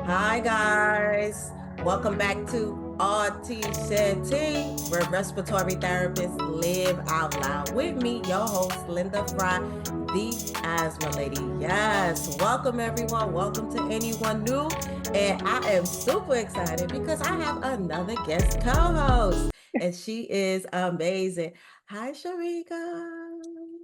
Hi guys, welcome back to Rts Share Tea, where respiratory therapists live out loud. With me, your host Linda Fry, the asthma lady. Yes, welcome everyone. Welcome to anyone new, and I am super excited because I have another guest co-host, and she is amazing. Hi, Shemeka.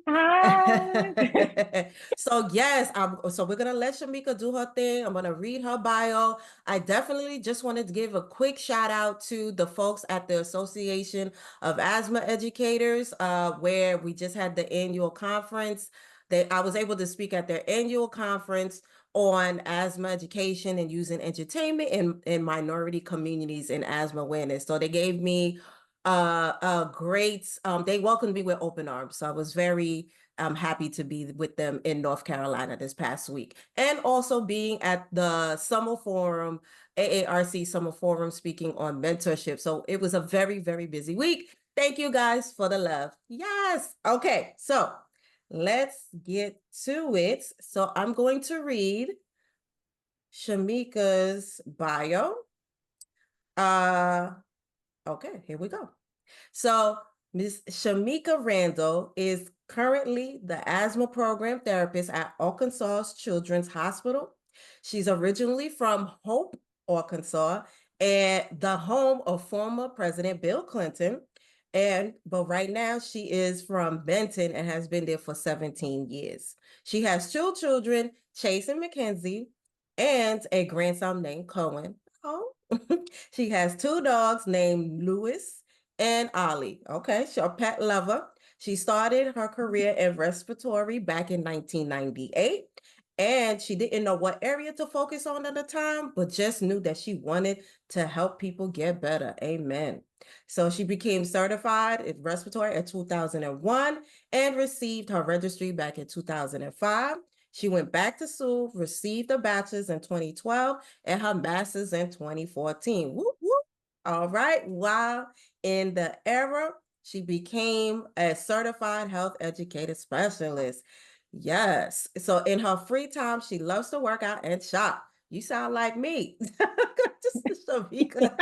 Hi. So yes, so we're gonna let Shemeka do her thing. I'm gonna read her bio. I definitely just wanted to give a quick shout out to the folks at the Association of Asthma Educators, where we just had the annual conference. I was able to speak at their annual conference on asthma education and using entertainment in minority communities in asthma awareness. So they gave me a great they welcomed me with open arms. So I was very happy to be with them in North Carolina this past week. And also being at the Summer Forum, AARC Summer Forum, speaking on mentorship. So it was a very, very busy week. Thank you guys for the love. Yes. Okay. So let's get to it. So I'm going to read Shemeka's bio. Uh, okay, here we go. So Ms. Shemeka Randle is currently the asthma program therapist at Arkansas Children's Hospital. She's originally from Hope, Arkansas, and the home of former President Bill Clinton. But right now she is from Benton and has been there for 17 years. She has two children, Chase and Mackenzie, and a grandson named Cohen. Oh, she has two dogs named Louis and Ollie. Okay, she's a pet lover. She started her career in respiratory back in 1998. And she didn't know what area to focus on at the time, but just knew that she wanted to help people get better. Amen. So she became certified in respiratory in 2001 and received her registry back in 2005. She went back to school, received a bachelor's in 2012 and her master's in 2014. Whoop, whoop. All right. While in the era, she became a certified health educator specialist. Yes. So in her free time, she loves to work out and shop. You sound like me. Just Shamika.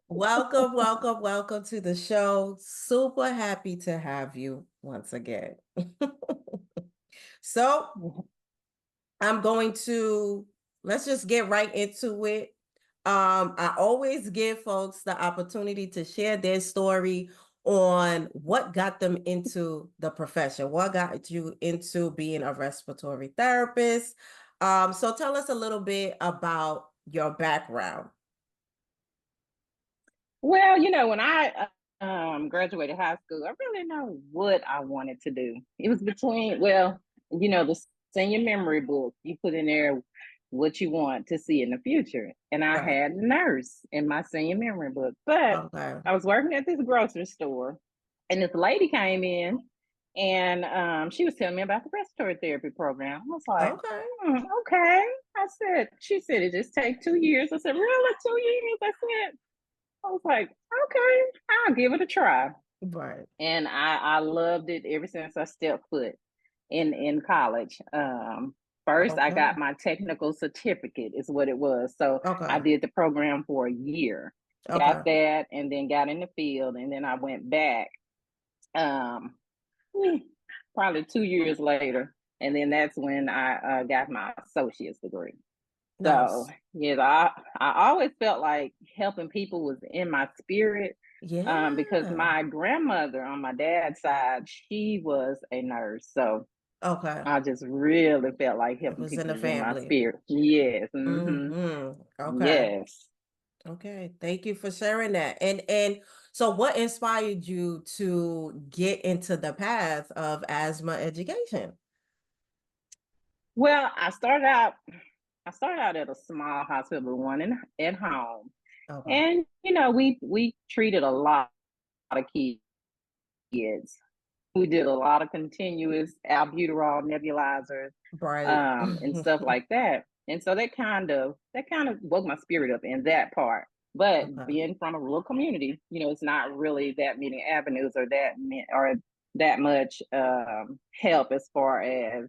Welcome, welcome, welcome to the show. Super happy to have you once again. So I'm going to let's just get right into it. I always give folks the opportunity to share their story on what got them into the profession, what got you into being a respiratory therapist. So tell us a little bit about your background. Well, when I graduated high school, I really didn't know what I wanted to do. It was between, the senior memory book, you put in there what you want to see in the future. And I Right. had nurse in my senior memory book. But Okay. I was working at this grocery store, and this lady came in, and she was telling me about the respiratory therapy program. I was like, Okay. okay. She said, it just take 2 years. I said, really, 2 years? I was like, okay, I'll give it a try. Right. And I loved it ever since I stepped foot in college. First, I Okay. got my technical certificate, is what it was. So I Okay. did the program for a year, got Okay. that, and then got in the field. And then I went back um, probably 2 years later. And then that's when I got my associate's degree. So Nice. yes, I always felt like helping people was in my spirit, because Yeah. my grandmother on my dad's side, she was a nurse. So Okay. I just really felt like It helping was in people the was in my family. spirit. Yes. Okay. Yes. Okay. Thank you for sharing that. And so what inspired you to get into the path of asthma education? Well, I started out at a small hospital, one at home. Okay. And we treated a lot of kids. We did a lot of continuous albuterol nebulizers, Right. and stuff like that. And so that kind of woke my spirit up in that part. But Okay. being from a rural community, it's not really that many avenues or that much help as far as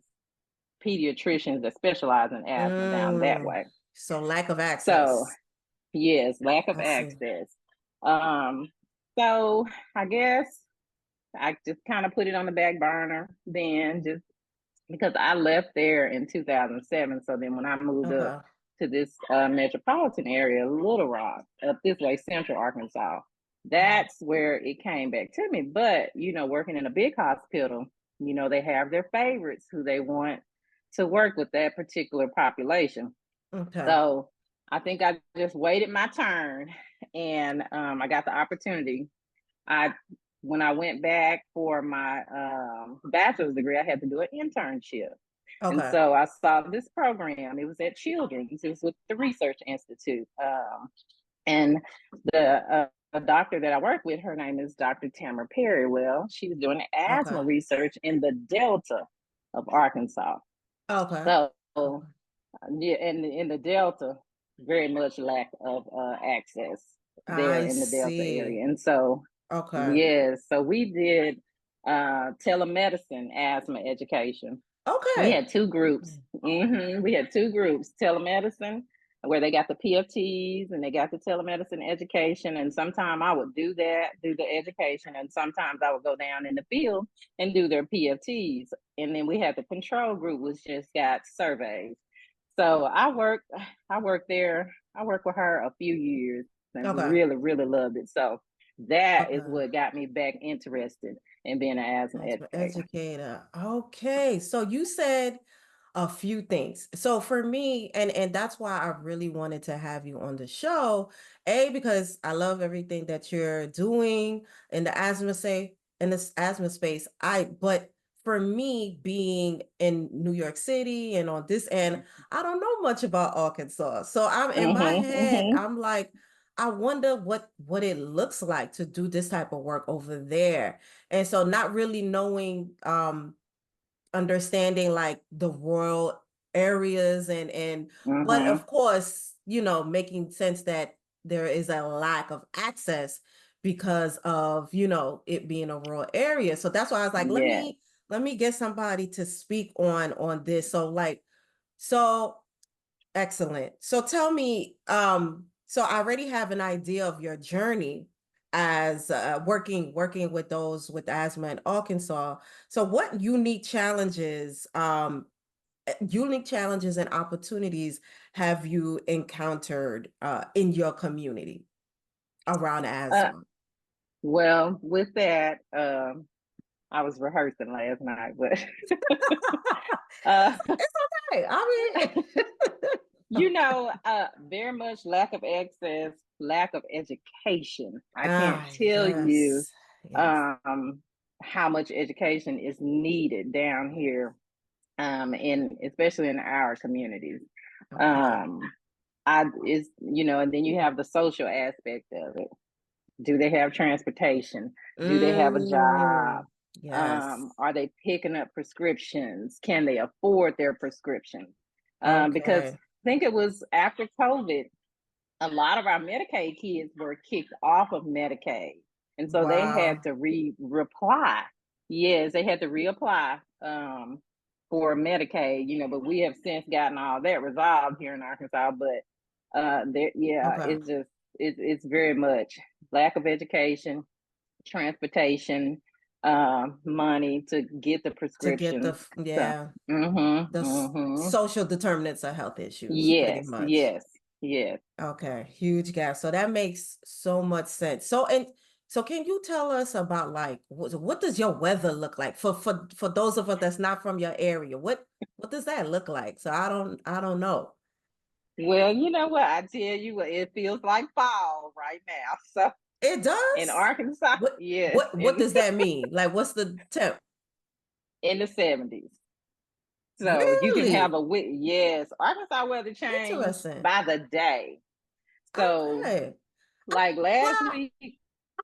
pediatricians that specialize in asthma down that Mm, way. So lack of So access. yes, lack of I see. access. Um, so I guess I just kind of put it on the back burner then, just because I left there in 2007. So then when I moved up Okay. to this metropolitan area, Little Rock, up this way, Central Arkansas, Mhm. that's where it came back to me. But, working in a big hospital, they have their favorites who they want to work with that particular population. Okay. So I think I just waited my turn, and I got the opportunity. I When I went back for my bachelor's degree, I had to do an internship. And Okay. so I saw this program. It was at Children's. It was with the Research Institute. And the doctor that I work with, her name is Dr. Tamara Perry. Well, she's doing asthma Okay. research in the Delta of Arkansas. Okay. So Okay. yeah, in the Delta, very much lack of access there I in the Delta see. area. And so Okay. yes, so we did telemedicine asthma education. We Okay. had two groups. We had two groups: telemedicine, where they got the PFTs and they got the telemedicine education. And sometimes I would do the education, and sometimes I would go down in the field and do their PFTs. And then we had the control group, which just got surveys. So I worked there. I worked with her a few years and Okay. really, really loved it. So that is Okay. what got me back interested in being an asthma Asthma educator. educator. Okay. So you said a few things. So for me, and that's why I really wanted to have you on the show, because I love everything that you're doing in the asthma space. But for me, being in New York City and on this end, I don't know much about Arkansas. So I'm in my Mm-hmm, head, mm-hmm, I'm like, I wonder what it looks like to do this type of work over there. And so not really knowing understanding like the rural areas and but mm-hmm. of course, making sense that there is a lack of access because of, it being a rural area. So that's why I was like, let Yeah. me let me get somebody to speak on this. So excellent. So tell me, so I already have an idea of your journey as working with those with asthma in Arkansas. So what unique challenges and opportunities have you encountered in your community around Uh, asthma? well, with that, I was rehearsing last night, but uh, It's okay. I mean, very much lack of access, lack of education. I can't tell you yes, yes. um, how much education is needed down here, in especially in our communities. Okay. Um, and then you have the social aspect of it. Do they have transportation? Do they have a job? Yes. Are they picking up prescriptions? Can they afford their prescriptions? Because Okay. I think it was after COVID, a lot of our Medicaid kids were kicked off of Medicaid. And so they had Wow. to reapply. Yes, they had to reapply for Medicaid, but we have since gotten all that resolved here in Arkansas. But yeah, Okay. it's very much lack of education, transportation, money to get the To get prescriptions. So, the mm-hmm. social determinants of health issues, pretty Yes, much. yes, yes. Okay, huge gap. So that makes so much sense. So can you tell us about like what does your weather look like for those of us that's not from your area? What does that look like? So I don't know. Well, you know what? I tell you what, it feels like fall right now. So It in does? Arkansas, What yes, what does that mean? Like what's the temp? in the 70s. So you can have Really? yes, Arkansas weather change Interesting. by the day. So Okay. like Well, last I week,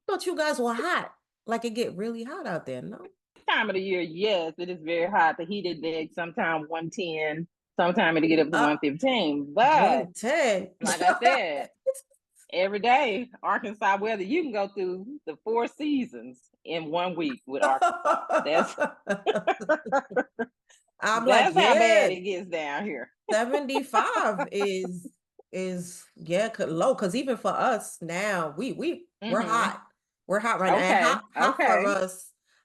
thought you guys were hot. Like it get really hot out there, no? time of the year, yes, it is very hot. The heat index sometimes 110, sometimes it'll get up to Uh 115. But 110. like I said, every day, Arkansas weather, you can go through the four seasons in 1 week with Arkansas. That's I'm like, that's how yeah, bad it gets down here. 75 is is low, because even for us now, we're Mm-hmm. hot. We're hot right now. And Okay. Okay.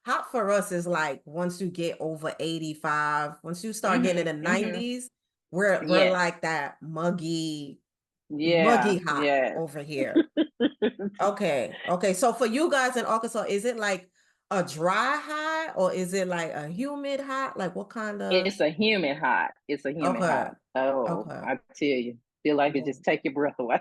hot for us is like once you get over 85, once you start getting in Mm-hmm. the Mm-hmm. 90s, we're Yes. like that muggy Yeah. hot Yes. over here. Okay. Okay. So for you guys in Arkansas, is it like a dry hot or is it like a humid hot? Like what kind of? It's a humid hot. It's a humid Okay. hot. Oh, Okay. I tell you, feel like it Yeah. just take your breath away.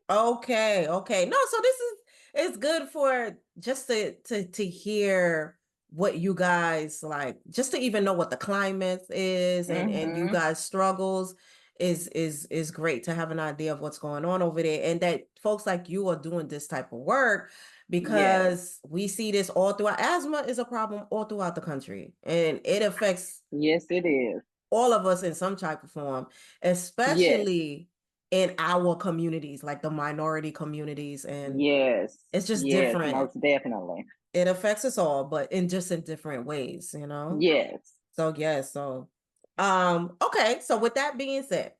Okay, okay. No, so this is it's good for just to hear what you guys like, just to even know what the climate is and you Mm-hmm. guys struggles is great to have an idea of what's going on over there, and that folks like you are doing this type of work, Yes. because we see this all throughout. Asthma is a problem all throughout the country, and it affects Yes, it is. all of us in some type of form, Yes. especially in our communities, like the minority communities. And Yes. it's just Yes, different. most definitely. It affects us all, but in different ways, you know? Yes. So yeah, so okay. So with that being said,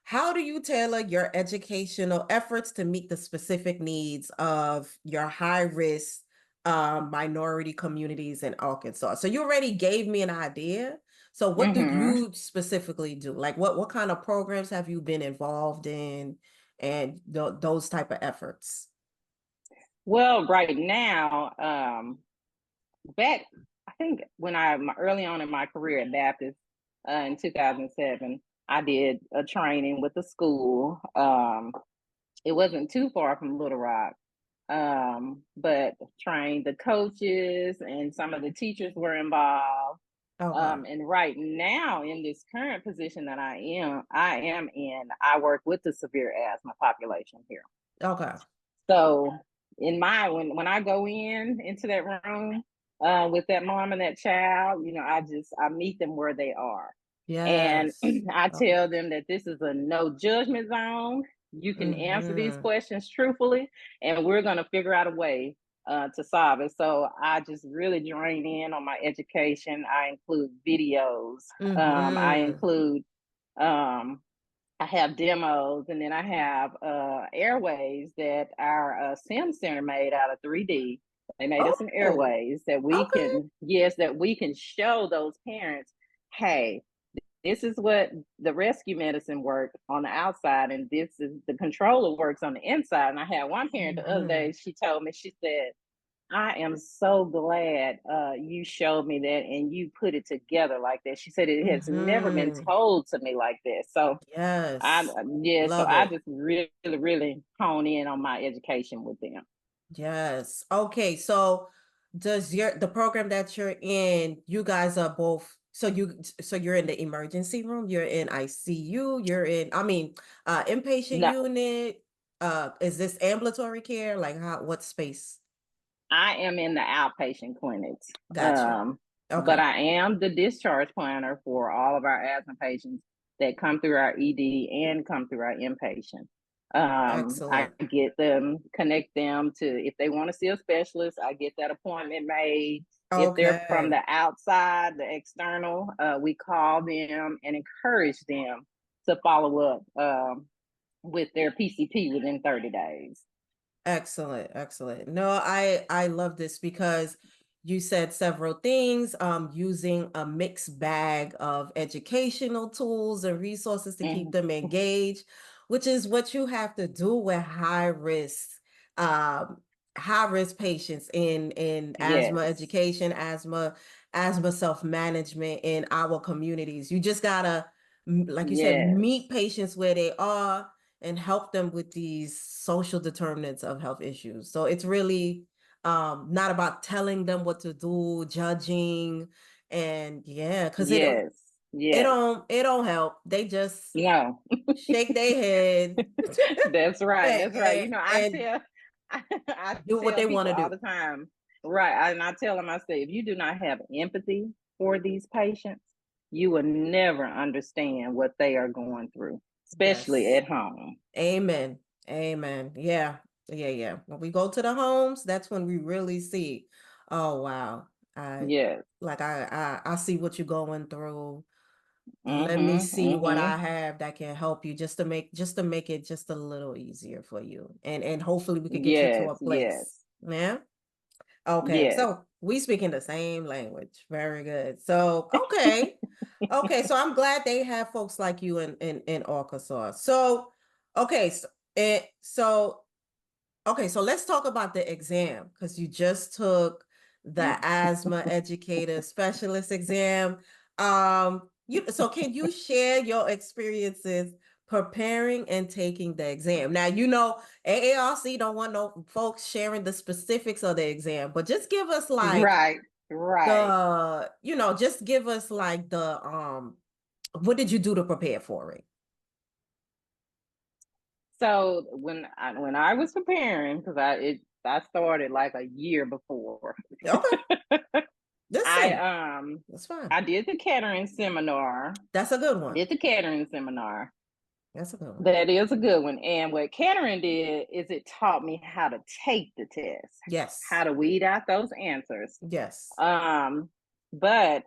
how do you tailor your educational efforts to meet the specific needs of your high risk minority communities in Arkansas? So you already gave me an idea. So what do Mm-hmm. you specifically do? Like what kind of programs have you been involved in, and those type of efforts? Well, right now, back I think when early on in my career at Baptist in 2007, I did a training with the school. It wasn't too far from Little Rock, but trained the coaches and some of the teachers were involved. Okay. And right now, in this current position that I am in, I work with the severe asthma population here. Okay. So in my when I go into that room with that mom and that child, I meet them where they are. And Yes. I Okay. tell them that this is a no judgment zone. You can answer these Mm-hmm. questions truthfully, and we're going to figure out a way to solve it. So I just really drain in on my education. I include videos. I Mm-hmm. include um, I have demos, and then I have airways that our sim center made out of 3D. They made us some Oh, airways that we okay. can, yes, that we can show those parents, hey, this is what the rescue medicine work on the outside, and this is the controller works on the inside. And I had one parent the other Mm-hmm. day, she told me, she said, I am so glad you showed me that and you put it together like that. She said it has never been Mm-hmm. told to me like this. So I Yes. yeah, so Love I it. just really, really hone in on my education with them. Yes. Okay. So does the program that you're in, you guys are both, so you're in the emergency room, you're in ICU, you're in, I mean, inpatient No, unit, is this ambulatory care? Like what space? I am in the outpatient clinics. Got you. Um, but Okay. I am the discharge planner for all of our asthma patients that come through our ED and come through our inpatient. I Excellent. get them, connect them to, if they want to see a specialist, I get that appointment made. If they're from Okay. the outside, the external, we call them and encourage them to follow up with their PCP within 30 days. Excellent, excellent. No, I love this because you said several things, using a mixed bag of educational tools and resources to keep Mhm. them engaged, which is what you have to do with um, high risk patients in asthma Yes, education, asthma self-management in our communities. You just gotta, like you said, yes, meet patients where they are and help them with these social determinants of health issues. So it's really not about telling them what to do, judging, and yeah, because yes, yes. it don't help. They just No, shake their head that's right. and, That's right. I and tell, I do what tell they want people to all do. the time, right? And I tell them, I say, if you do not have empathy for these patients, you will never understand what they are going through, especially Yes. at home. Amen. Amen. Yeah. Yeah, yeah. When we go to the homes, that's when we really see, oh wow. I Yes, I see what you're going through. Let me Mm-hmm. see what I Mm-hmm. have that can help you just to make it just a little easier for you. And hopefully we could get you to Yes, a place. yes, Yeah. Okay. yes. So we speaking the same language. Very good. So okay. Okay. So I'm glad they have folks like you in Arkansas. So okay, so okay, so let's talk about the exam because you just took the Asthma Educator Specialist exam. So can you share your experiences preparing and taking the exam? Now, AARC don't want no folks sharing the specifics of the exam, but just give us like Right, right. just give us like what did you do to prepare for it? So when I was preparing, because I started like a year before. Okay, I listen, um that's fine. I did the catering seminar. That's a good one. Did the catering seminar. That's a good one. That is a good one. And what catering did is it taught me how to take the test, Yes. how to weed out those answers. Yes. Um, but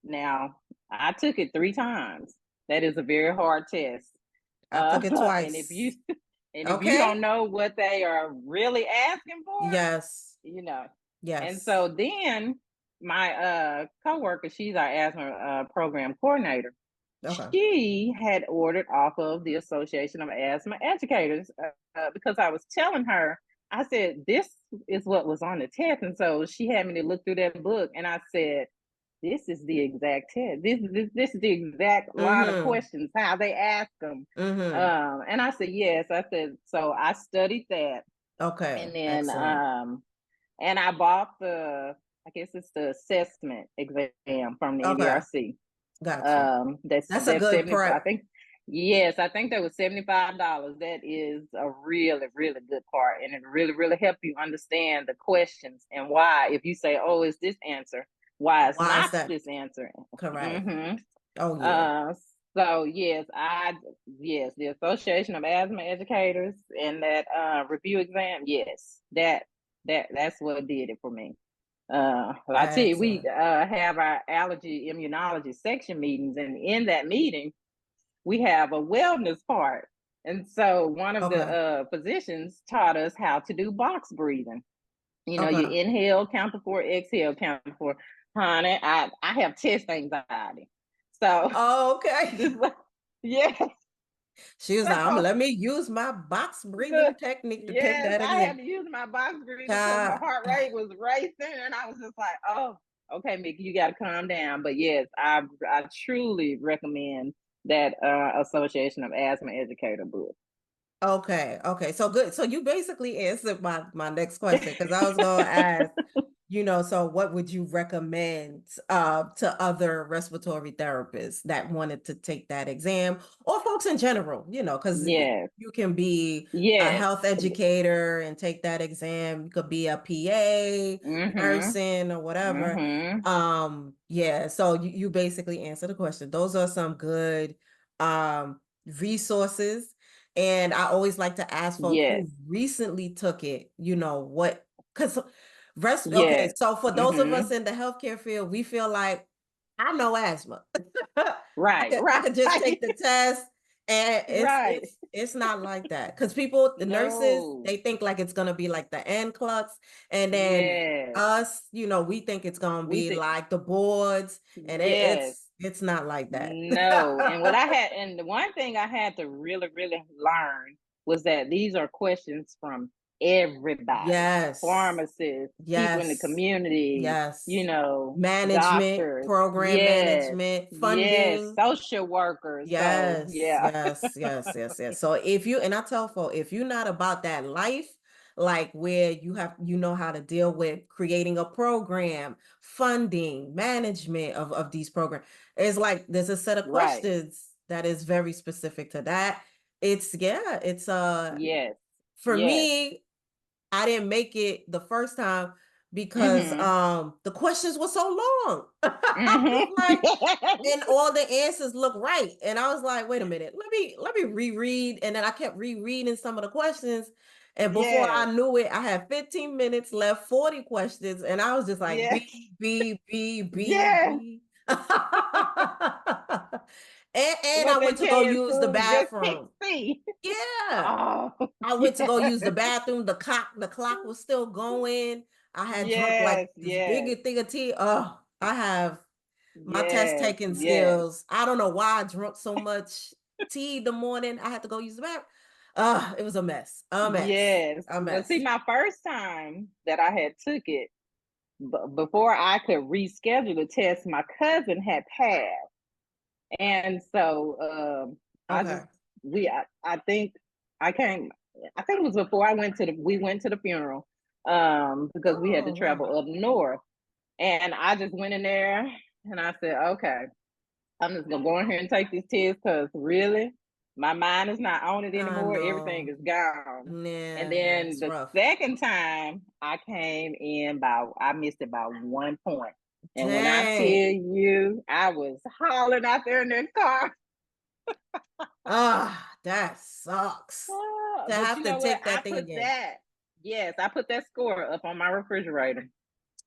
now I took it 3 times. That is a very hard test. I took it And if you twice. and if you Okay. don't know what they are really asking for, Yes. you know. And Yes. so then my coworker, she's our asthma program coordinator. Okay. She had ordered off of the Association of Asthma Educators because I was telling her, I said, this is what was on the test. And so she had me to look through that book, and I said, this is the exact test. This is the exact line of Mm-hmm. questions, how they ask them. Mm-hmm. And I said, yes. I said, so I studied that. Okay. And then Excellent. and I bought I guess it's the assessment exam from the Okay. NDRC. Gotcha. That's a That's good 70. I prep. think yes, I think that was $75. That is a really, really good part. And it really, really help you understand the questions and why. If you say, oh, it's this answer, why it's Why is not that this answer. correct? Mm-hmm. Oh yeah. Uh so yes, the Association of Asthma Educators and that review exam, yes, that's what did it for me. I tell you, we Excellent. have our allergy immunology section meetings, and in that meeting, we have a wellness part. And so one of the Okay. physicians taught us how to do box breathing. You Okay. inhale, count to 4, exhale, count to 4. Honey, I have chest anxiety, so Okay. this yes. She was like, I'm gonna So let me use my box breathing look, technique to take yes, that I had exam. to use my box breathing because my God. heart rate was racing, and I was just like, "Oh, okay, Mickey, you got to calm down." But yes, I truly recommend that Association of Asthma Educator book. Okay, okay. So good. So you basically answered my next question because I was gonna ask, so what would you recommend to other respiratory therapists that wanted to take that exam or folks in general, because Yes, you can be a yes, health educator and take that exam. You could be a PA, mm-hmm, nursing or whatever. mm-hmm, Yeah, so you basically answer the question. Those are some good resources. And I always like to ask folk yes, who recently took it, because okay, yes, so for those of us mm-hmm, in the healthcare field, we feel like I know asthma. right, I could just right, take the test and it's right. it's it's not like that. Because the nurses, No, they think like it's gonna be like the NCLEX, and then yes, us, we think it's gonna we be think like the boards, and yes. it's not like that. No, and what I had, and the one thing I had to really, really learn was that these are questions from everybody: Yes. pharmacists, people in the Yes. community, Yes. Management, doctors, program yes, management, yes, funding. social workers. So, Yes, yeah, yes, yes, yes, yes. So and I tell folks, if you're not about that life, like where you know how to deal with creating a program, funding, management of these programs, it's like there's a set of right, questions that is very specific to that. It's yes, for yes, me, I didn't make it the first time because mm-hmm, the questions were so long. I was mm-hmm, like, and all the answers look right. And I was like, wait a minute, let me reread. And then I kept rereading some of the questions. And before yes, I knew it, I had 15 minutes left, 40 questions. And I was just like, yes, B, B, B, B, yes. B. And I What they went to tell go you in use the school, just pick bathroom. C. Yeah. Oh, I went to go use the yes. bathroom. The clock was still going. I had drunk like Yes, this yes, big thing of tea. Oh, I have my test yes, taking yes, skills. I don't know why I drunk so much tea the morning. I had to go use the bathroom. It was a mess. A mess. yes. A Well, see, mess. my first time that I had took it, before I could reschedule the test, my cousin had passed, and so I Okay. just I think I came. I think it was before we went to the funeral, because we had to Oh, wow. travel up north, and I just went in there and I said, okay, I'm just gonna go in here and take this test because really, my mind is not on it I anymore. Everything know. is gone. And Yeah, yeah, then it's the rough. second time I came in by I missed it by 1 point. And when I tell Dang. you, I was hollering out there in that car. That sucks. To But have you to know what? take that thing again. Yes, I put that score up on my refrigerator.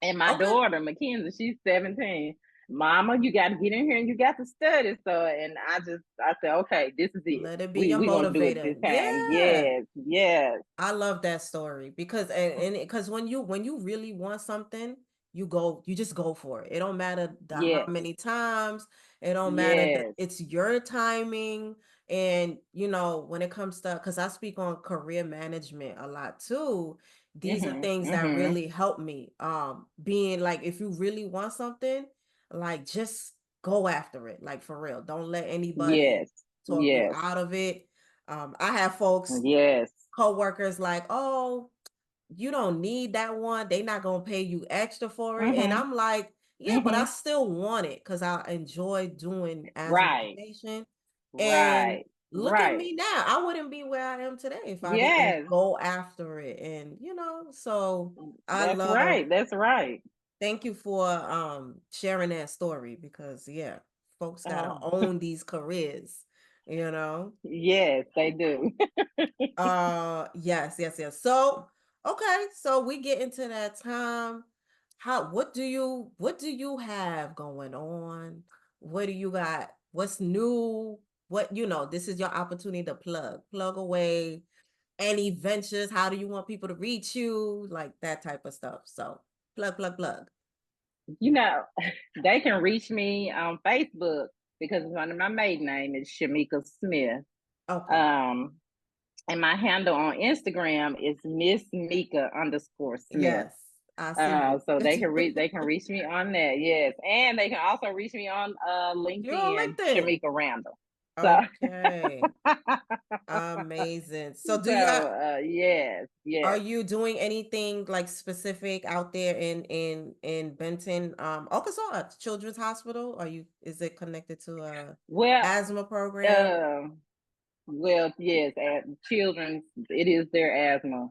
And my Okay. daughter, Mackenzie, she's 17. Mama, you got to get in here and you got to study. So, and I said, okay, this is it. Let it be your We gonna do it motivator. this time. Yeah. Yes, yes, I love that story because and because when you really want something, you just go for it. It don't matter how yes, many times, it don't matter that yes. it's your timing. And when it comes to, because I speak on career management a lot too, these are Mhm, things that mhm. really help me. Being like, if you really want something, like just go after it, like for real. Don't let anybody Yes, talk you yes, out of it. I have folks, yes. coworkers, like, oh, you don't need that one. They not gonna pay you extra for it. And Mhm, I'm like, yeah, but I mhm. still want it because I enjoy doing asthma Right, education. And right, look at right. me now. I wouldn't be where I am today if I didn't Yes, go after it. And so I that's love, right. That's right. thank you for sharing that story because yeah, folks gotta Oh, own these careers, you know. yes, they do. Yes, yes, yes. So, okay, so we get into that time. What do you have going on? What do you got? What's new? This is your opportunity to plug away any ventures. How do you want people to reach you? Like that type of stuff. So, plug. You know, they can reach me on Facebook because one of my maiden name is Shemeka Smith. Okay. Um, and my handle on Instagram is Miss Mika _Smith. Yes, I see you. So they can reach me on that, yes, and they can also reach me on You're on LinkedIn, LinkedIn. Shemeka Randle. So, Okay. Amazing. So so yes, are yes. you doing anything like specific out there in Benton, Arkansas, at Children's Hospital? Is it connected to a Well, asthma program? uh, well, yes, at children's, it is their asthma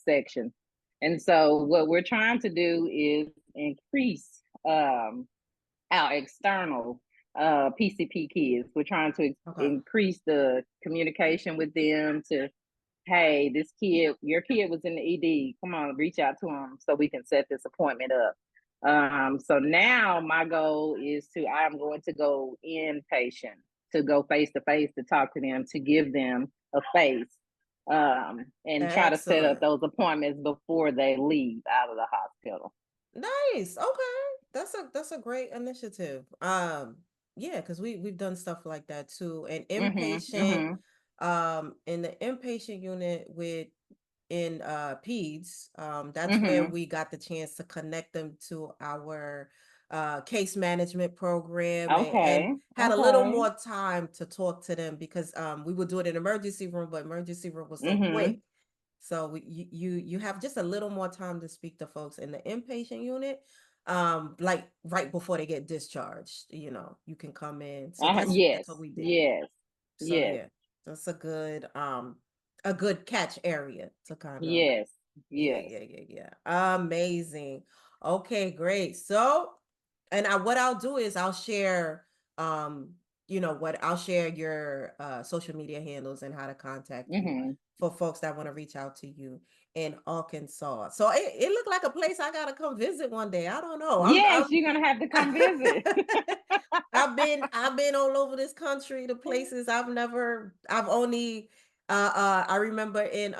section, and so what we're trying to do is increase our external PCP kids. We're trying to Okay. increase the communication with them to, hey, your kid was in the ED. Come on, reach out to them so we can set this appointment up. So now my goal is I'm going to go inpatient, to go face to face, to talk to them, to give them a face, and try to set up Excellent. those appointments before they leave out of the hospital. Nice. Okay. That's a great initiative. Yeah, because we've done stuff like that too. And Mm-hmm. inpatient, Mm-hmm. in the inpatient unit with in peds, that's where Mm-hmm. we got the chance to connect them to our case management program, and Okay. had a little Okay. more time to talk to them because we would do it in emergency room, but emergency room was so Mm-hmm. quick. So you have just a little more time to speak to folks in the inpatient unit, like right before they get discharged. You can come in. So that's Yes. what we did. Yes. So Yes. yeah, that's a good catch area to kind of. Yes. Yeah, Yes. yeah, yeah, yeah. Amazing. Okay, great. So, and what I'll do is I'll share, I'll share your social media handles and how to contact you Mm-hmm. for folks that want to reach out to you in Arkansas. So it looked like a place I gotta come visit one day. I don't know. I'm Yes, you're gonna have to come visit. I've been all over this country to places I've only I remember in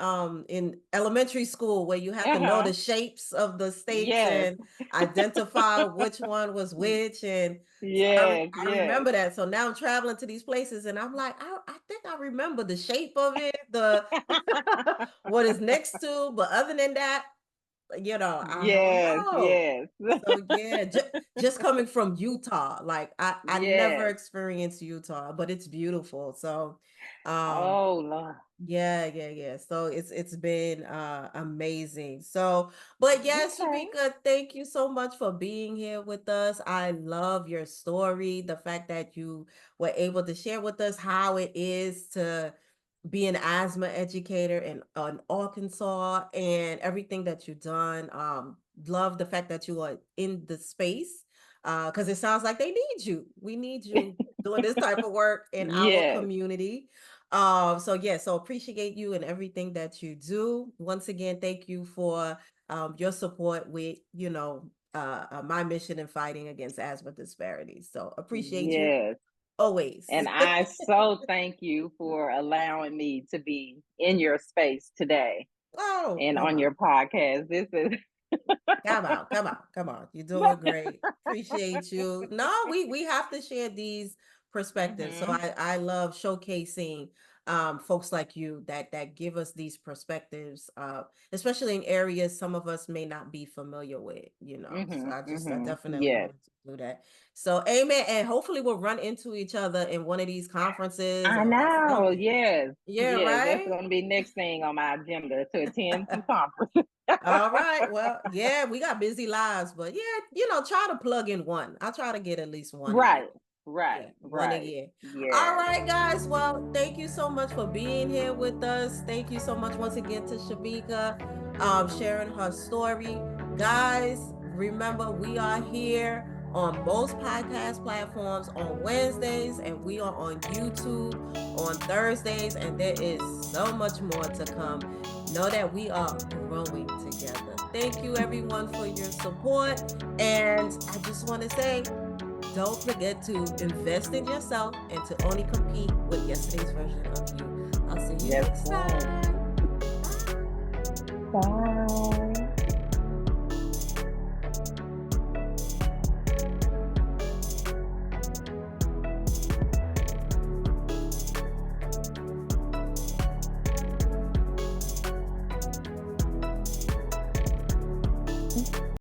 elementary school where you have to know Uh-huh. the shapes of the states Yes. and identify which one was which. And so Yes, I yes. remember that. So now I'm traveling to these places and I'm like, I think I remember the shape of it, the what is next to, but other than that, I don't Yes, know. yes. So yeah, just coming from Utah, like I never Yes. experienced Utah, but it's beautiful. So, um, Oh, Lord. yeah. So it's been amazing. So, but yes, Okay. Shemeka, thank you so much for being here with us. I love your story, the fact that you were able to share with us how it is to be an asthma educator in Arkansas and everything that you've done. Love the fact that you are in the space because it sounds like they need you. We need you doing this type of work in our Yes. community. So yeah, so appreciate you and everything that you do. Once again, thank you for your support with, my mission in fighting against asthma disparities. So appreciate you Yes. always. And I so thank you for allowing me to be in your space today Oh, and come on on. your podcast. This is Come on. You're doing great. Appreciate you. No, we have to share these perspectives. So hmm I love showcasing folks like you that give us these perspectives, especially in areas some of us may not be familiar with. So I definitely Yes. wanted to do that. So amen. And hopefully we'll run into each other in one of these conferences I or know. something. Yes. Yeah, Yes. That's right? going to be next thing on my agenda to attend some conferences. All right. Well, yeah, we got busy lives, but yeah, try to plug in one. I'll try to get at least one a year. Right. Right. Yeah, one a Right. year. All Yes. right, guys. Well, thank you so much for being here with us. Thank you so much once again to Shemeka, sharing her story. Guys, remember we are here on most podcast platforms on Wednesdays, and we are on YouTube on Thursdays, and there is so much more to come. Know that we are growing together. Thank you, everyone, for your support. And I just want to say, don't forget to invest in yourself and to only compete with yesterday's version of you. I'll see you That's next right. time. Bye. Bye.